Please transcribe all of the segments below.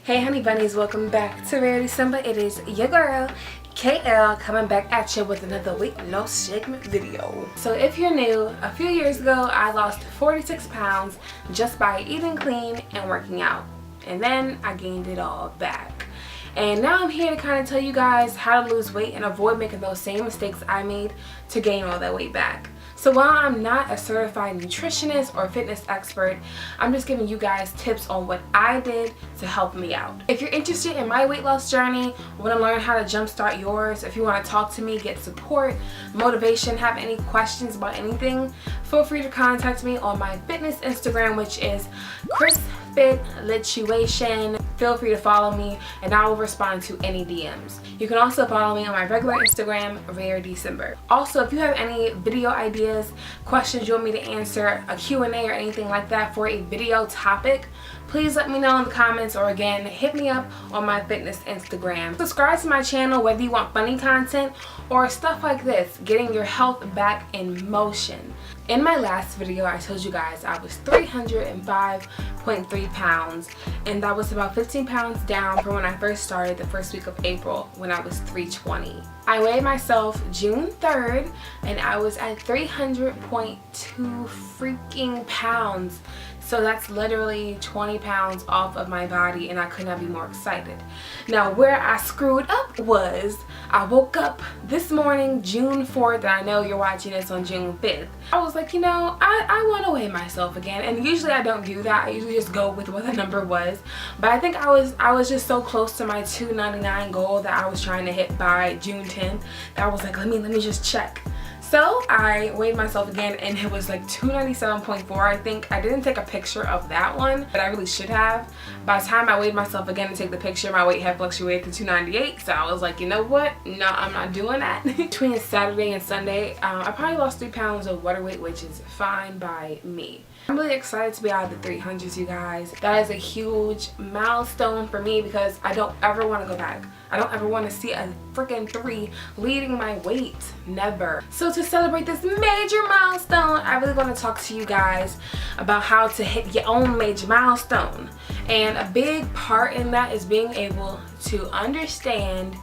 Hey honey bunnies, welcome back to RareDecember. It is your girl KL coming back at you with another weight loss segment video. So if you're new, a few years ago I lost 46 pounds just by eating clean and working out, and then I gained it all back. And now I'm here to kind of tell you guys how to lose weight and avoid making those same mistakes I made to gain all that weight back. So while I'm not a certified nutritionist or fitness expert, I'm just giving you guys tips on what I did to help me out. If you're interested in my weight loss journey, want to learn how to jumpstart yours, if you want to talk to me, get support, motivation, have any questions about anything, feel free to contact me on my fitness Instagram, which is ChrisFitLituation. Feel free to follow me and I will respond to any DMs. You can also follow me on my regular Instagram, RareDecember. Also, if you have any video ideas, questions you want me to answer, a Q&A or anything like that for a video topic, please let me know in the comments, or again, hit me up on my fitness Instagram. Subscribe to my channel whether you want funny content or stuff like this, getting your health back in motion. In my last video, I told you guys I was 305.3 pounds, and that was about 15 pounds down from when I first started the first week of April when I was 320. I weighed myself June 3rd and I was at 300.2 freaking pounds. So that's literally 20 pounds off of my body, and I could not be more excited. Now where I screwed up was I woke up this morning, June 4th, and I know you're watching this on June 5th. I was like, you know, I want to weigh myself again, and usually I don't do that. I usually just go with what the number was. But I think I was just so close to my 299 goal that I was trying to hit by June 10th that I was like, let me just check. So I weighed myself again and it was like 297.4. I think I didn't take a picture of that one, but I really should have. By the time I weighed myself again to take the picture, my weight had fluctuated to 298. So I was like, you know what? No, I'm not doing that. Between Saturday and Sunday, I probably lost 3 pounds of water weight, which is fine by me. I'm really excited to be out of the 300s, you guys. That is a huge milestone for me because I don't ever want to go back. I don't ever want to see a freaking 3 leading my weight. Never. So to celebrate this major milestone, I really want to talk to you guys about how to hit your own major milestone. And a big part in that is being able to understand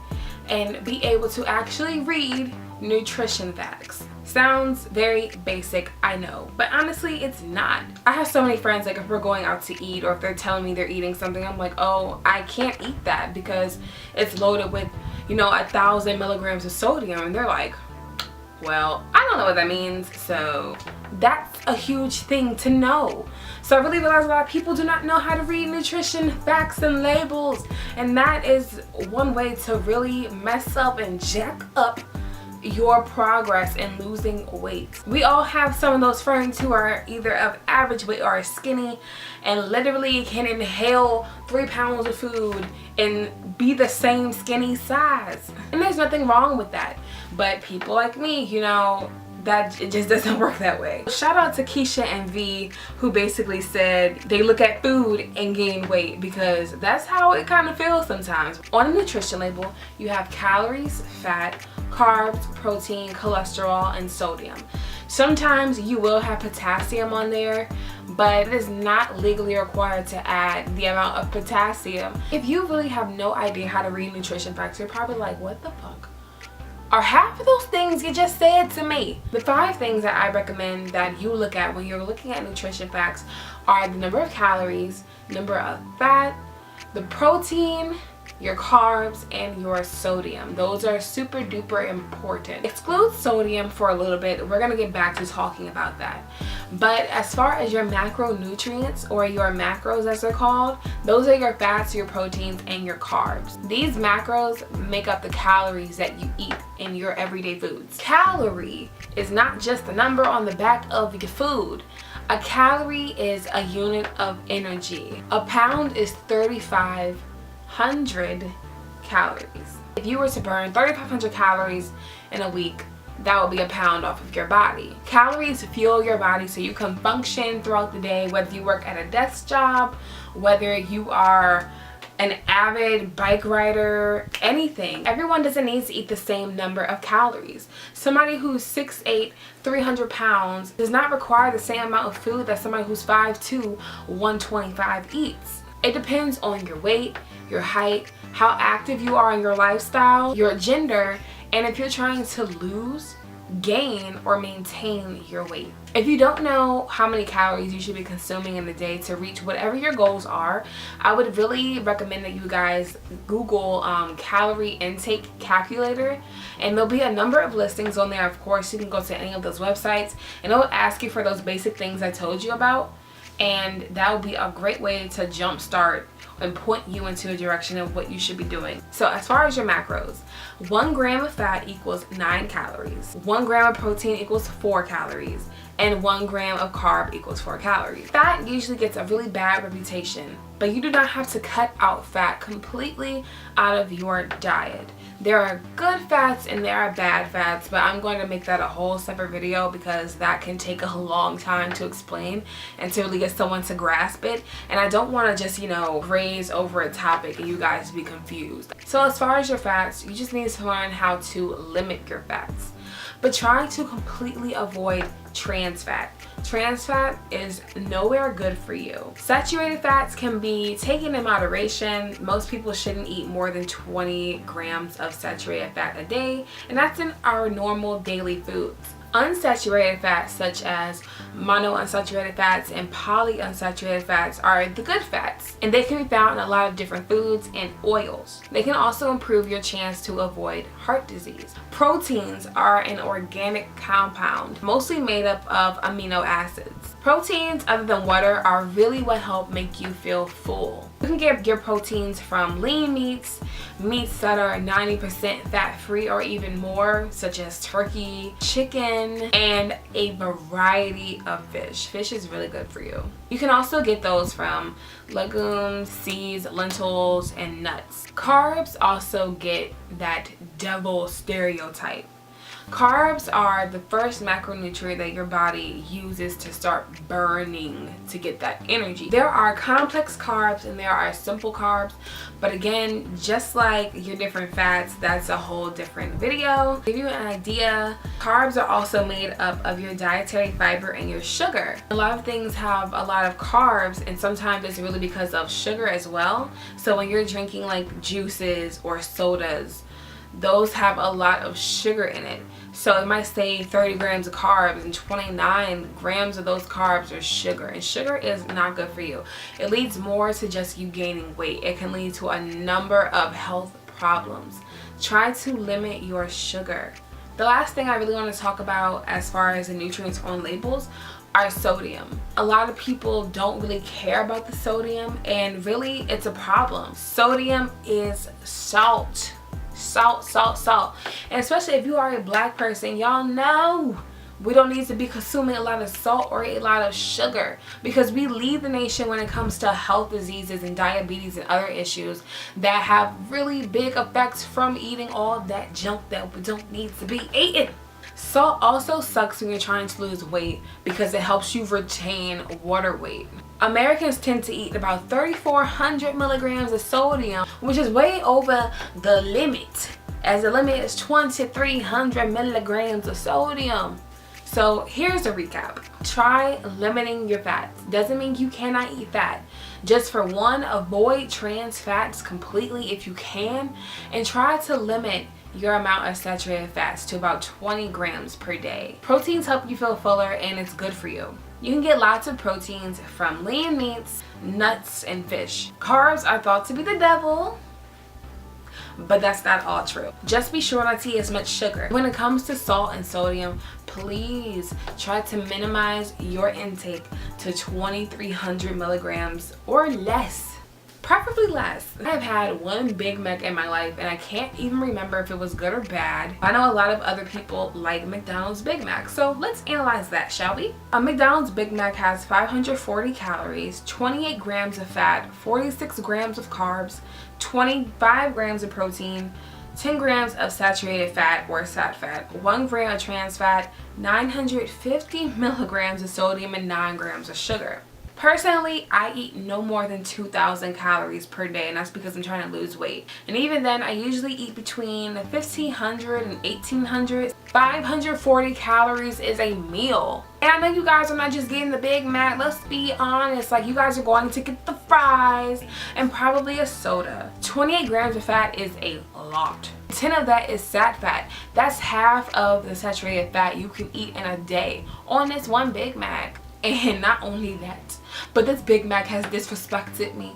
and be able to actually read nutrition facts. Sounds very basic, I know, but honestly it's not. I have so many friends, like if we're going out to eat or if they're telling me they're eating something, I'm like, oh, I can't eat that because it's loaded with, you know, 1,000 milligrams of sodium, and they're like, well, I don't know what that means. So that's a huge thing to know. So I really realized a lot of people do not know how to read nutrition facts and labels, and that is one way to really mess up and jack up your progress in losing weight. We all have some of those friends who are either of average weight or skinny and literally can inhale 3 pounds of food and be the same skinny size. And there's nothing wrong with that. But people like me, you know, that it just doesn't work that way. Shout out to Keisha and V, who basically said they look at food and gain weight, because that's how it kind of feels sometimes. On a nutrition label, you have calories, fat, carbs, protein, cholesterol, and sodium. Sometimes you will have potassium on there, but it is not legally required to add the amount of potassium. If you really have no idea how to read nutrition facts, you're probably like, what the fuck are half of those things you just said to me? The 5 things that I recommend that you look at when you're looking at nutrition facts are the number of calories, number of fat, the protein, your carbs, and your sodium. Those are super duper important. Exclude sodium for a little bit. We're gonna get back to talking about that. But as far as your macronutrients, or your macros as they're called, those are your fats, your proteins, and your carbs. These macros make up the calories that you eat in your everyday foods. Calorie is not just the number on the back of your food. A calorie is a unit of energy. A pound is 3,500 calories. If you were to burn 3,500 calories in a week, that would be a pound off of your body. Calories fuel your body so you can function throughout the day, whether you work at a desk job, whether you are an avid bike rider, anything. Everyone doesn't need to eat the same number of calories. Somebody who's 6'8", 300 pounds does not require the same amount of food that somebody who's 5'2", 125 eats. It depends on your weight, your height, how active you are in your lifestyle, your gender, and if you're trying to lose, gain, or maintain your weight. If you don't know how many calories you should be consuming in a day to reach whatever your goals are, I would really recommend that you guys Google calorie intake calculator, and there'll be a number of listings on there. Of course, you can go to any of those websites and it'll ask you for those basic things I told you about, and that will be a great way to jumpstart and point you into a direction of what you should be doing. So as far as your macros, 1 gram of fat equals 9 calories, 1 gram of protein equals 4 calories, and 1 gram of carb equals 4 calories. Fat usually gets a really bad reputation, but you do not have to cut out fat completely out of your diet. There are good fats and there are bad fats, but I'm going to make that a whole separate video because that can take a long time to explain and to really get someone to grasp it. And I don't want to just, graze over a topic and you guys be confused. So as far as your fats, you just need to learn how to limit your fats. But try to completely avoid trans fat. Trans fat is nowhere good for you. Saturated fats can be taken in moderation. Most people shouldn't eat more than 20 grams of saturated fat a day, and that's in our normal daily foods. Unsaturated fats such as monounsaturated fats and polyunsaturated fats are the good fats, and they can be found in a lot of different foods and oils. They can also improve your chance to avoid heart disease. Proteins are an organic compound mostly made up of amino acids. Proteins other than water are really what help make you feel full. You can get your proteins from lean meats, meats that are 90% fat-free or even more, such as turkey, chicken, and a variety of fish. Fish is really good for you. You can also get those from legumes, seeds, lentils, and nuts. Carbs also get that devil stereotype. Carbs are the first macronutrient that your body uses to start burning to get that energy. There are complex carbs and there are simple carbs, but again, just like your different fats, that's a whole different video. To give you an idea, carbs are also made up of your dietary fiber and your sugar. A lot of things have a lot of carbs, and sometimes it's really because of sugar as well. So when you're drinking like juices or sodas, those have a lot of sugar in it. So it might say 30 grams of carbs and 29 grams of those carbs are sugar, and sugar is not good for you. It leads more to just you gaining weight. It can lead to a number of health problems. Try to limit your sugar. The last thing I really want to talk about as far as the nutrients on labels are sodium. A lot of people don't really care about the sodium, and really it's a problem. Sodium is salt. Salt. And especially if you are a black person, y'all know we don't need to be consuming a lot of salt or a lot of sugar, because we lead the nation when it comes to health diseases and diabetes and other issues that have really big effects from eating all of that junk that we don't need to be eating. Salt also sucks when you're trying to lose weight because it helps you retain water weight. Americans tend to eat about 3,400 milligrams of sodium, which is way over the limit, as the limit is 2,300 milligrams of sodium. So here's a recap. Try limiting your fats. Doesn't mean you cannot eat fat. Just for one, avoid trans fats completely if you can, and try to limit your amount of saturated fats to about 20 grams per day. Proteins help you feel fuller, and it's good for you. You can get lots of proteins from lean meats, nuts, and fish. Carbs are thought to be the devil, but that's not all true. Just be sure not to eat as much sugar. When it comes to salt and sodium, please try to minimize your intake to 2,300 milligrams or less. Preferably less. I've had one Big Mac in my life and I can't even remember if it was good or bad. I know a lot of other people like McDonald's Big Mac, so let's analyze that, shall we? A McDonald's Big Mac has 540 calories, 28 grams of fat, 46 grams of carbs, 25 grams of protein, 10 grams of saturated fat or sat fat, 1 gram of trans fat, 950 milligrams of sodium, and 9 grams of sugar. Personally, I eat no more than 2,000 calories per day, and that's because I'm trying to lose weight. And even then, I usually eat between 1,500 and 1,800. 540 calories is a meal. And I know you guys are not just getting the Big Mac. Let's be honest, like, you guys are going to get the fries and probably a soda. 28 grams of fat is a lot. 10 of that is sat fat. That's half of the saturated fat you can eat in a day on this one Big Mac. And not only that, but this Big Mac has disrespected me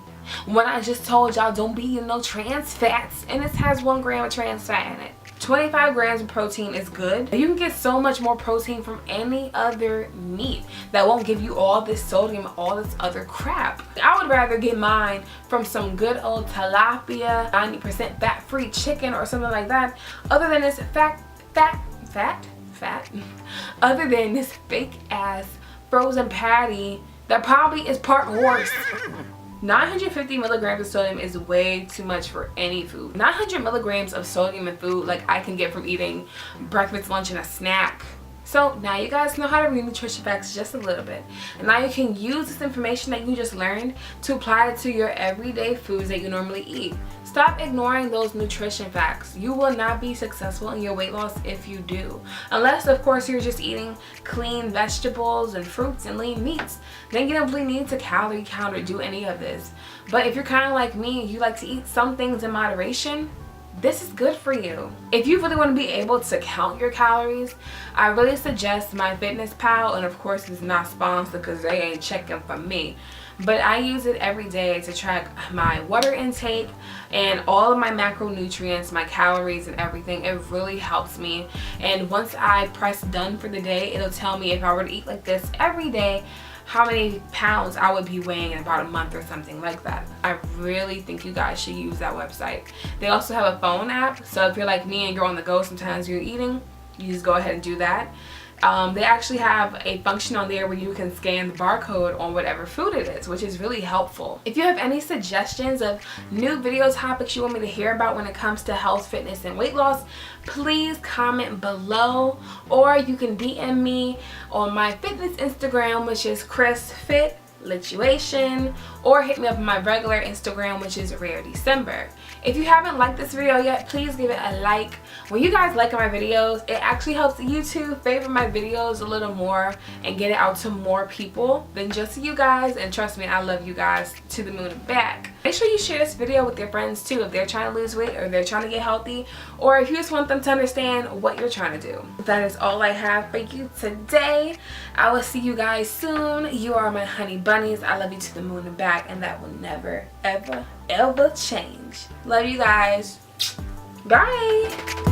when I just told y'all don't be eating no trans fats, and this has 1 gram of trans fat in it. 25 grams of protein is good. You can get so much more protein from any other meat that won't give you all this sodium, all this other crap. I would rather get mine from some good old tilapia, 90% fat-free chicken or something like that, other than this other than this fake ass frozen patty that probably is part horse. 950 milligrams of sodium is way too much for any food. 900 milligrams of sodium in food, like, I can get from eating breakfast, lunch, and a snack. So now you guys know how to read nutrition facts just a little bit. And now you can use this information that you just learned to apply it to your everyday foods that you normally eat. Stop ignoring those nutrition facts. You will not be successful in your weight loss if you do. Unless, of course, you're just eating clean vegetables and fruits and lean meats. Then you don't really need to calorie count or do any of this. But if you're kind of like me, you like to eat some things in moderation, this is good for you. If you really want to be able to count your calories, I really suggest MyFitnessPal, and of course it's not sponsored because they ain't checking for me. But I use it every day to track my water intake and all of my macronutrients, my calories and everything. It really helps me. And once I press done for the day, it'll tell me if I were to eat like this every day, how many pounds I would be weighing in about a month or something like that. I really think you guys should use that website. They also have a phone app, so if you're like me and you're on the go, sometimes you're eating, you just go ahead and do that. They actually have a function on there where you can scan the barcode on whatever food it is, which is really helpful. If you have any suggestions of new video topics you want me to hear about when it comes to health, fitness, and weight loss, please comment below, or you can DM me on my fitness Instagram, which is ChrisFitLituation, or hit me up on my regular Instagram, which is RareDecember. If you haven't liked this video yet, please give it a like. When you guys like my videos, it actually helps YouTube favor my videos a little more and get it out to more people than just you guys. And trust me, I love you guys to the moon and back. Make sure you share this video with your friends too if they're trying to lose weight or they're trying to get healthy, or if you just want them to understand what you're trying to do. That is all I have for you today. I will see you guys soon. You are my honey bunnies. I love you to the moon and back, and that will never, ever, ever change. Love you guys. Bye.